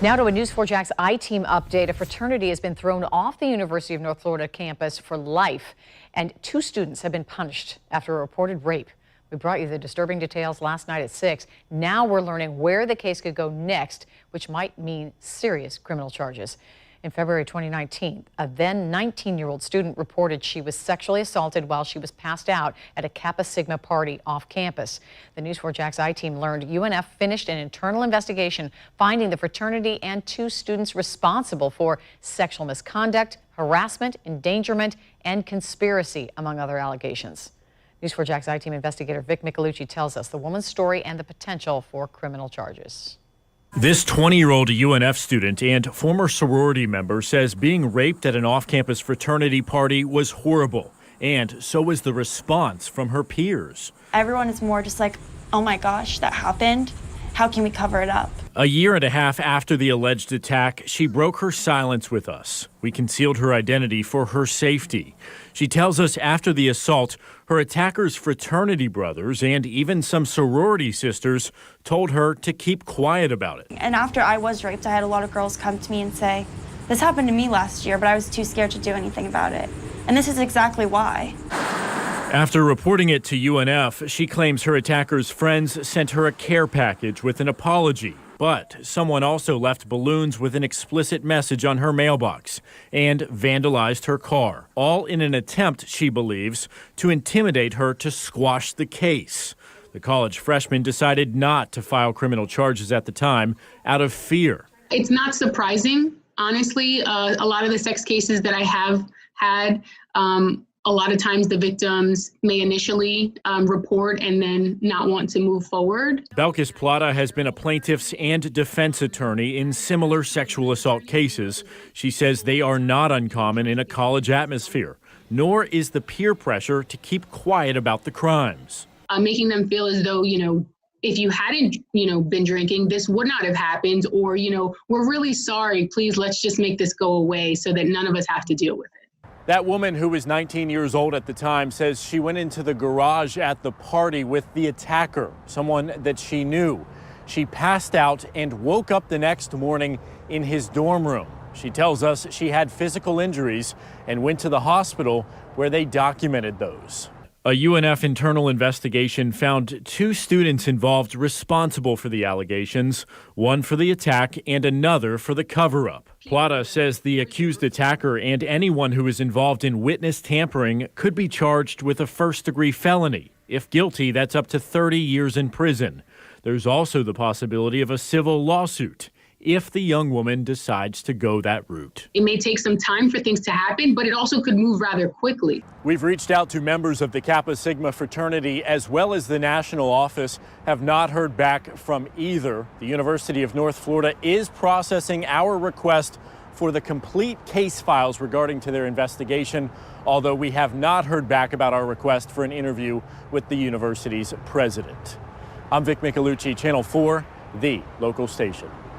Now to a News4JAX I-Team update. A fraternity has been thrown off the University of North Florida campus for life, and 2 students have been punished after a reported rape. We brought you the disturbing details last night at 6. Now we're learning where the case could go next, which might mean serious criminal charges. In February 2019, a then 19-year-old student reported she was sexually assaulted while she was passed out at a Kappa Sigma party off campus. The News4JAX I-Team learned UNF finished an internal investigation finding the fraternity and 2 students responsible for sexual misconduct, harassment, endangerment, and conspiracy, among other allegations. News4JAX I-Team investigator Vic Michelucci tells us the woman's story and the potential for criminal charges. This 20-year-old UNF student and former sorority member says being raped at an off-campus fraternity party was horrible, and so was the response from her peers. Everyone is more just like, oh my gosh, that happened. How can we cover it up? A year and a half after the alleged attack, she broke her silence with us. We concealed her identity for her safety. She tells us after the assault, her attacker's fraternity brothers and even some sorority sisters told her to keep quiet about it. And after I was raped, I had a lot of girls come to me and say, this happened to me last year, but I was too scared to do anything about it. And this is exactly why. After reporting it to UNF, she claims her attacker's friends sent her a care package with an apology. But someone also left balloons with an explicit message on her mailbox and vandalized her car, all in an attempt, she believes, to intimidate her to squash the case. The college freshman decided not to file criminal charges at the time out of fear. It's not surprising, honestly. A lot of the sex cases that I have had, a lot of times the victims may initially report and then not want to move forward. Belkis Plata has been a plaintiff's and defense attorney in similar sexual assault cases. She says they are not uncommon in a college atmosphere, nor is the peer pressure to keep quiet about the crimes. Making them feel as though, if you hadn't, been drinking, this would not have happened, or, we're really sorry, please, let's just make this go away so that none of us have to deal with it. That woman, who was 19 years old at the time, says she went into the garage at the party with the attacker, someone that she knew. She passed out and woke up the next morning in his dorm room. She tells us she had physical injuries and went to the hospital where they documented those. A UNF internal investigation found 2 students involved responsible for the allegations, one for the attack and another for the cover-up. Plata says the accused attacker and anyone who is involved in witness tampering could be charged with a first-degree felony. If guilty, that's up to 30 years in prison. There's also the possibility of a civil lawsuit if the young woman decides to go that route. It may take some time for things to happen, but it also could move rather quickly. We've reached out to members of the Kappa Sigma fraternity as well as the national office, have not heard back from either. The University of North Florida is processing our request for the complete case files regarding to their investigation, although we have not heard back about our request for an interview with the university's president. I'm Vic Michelucci, Channel 4, the local station.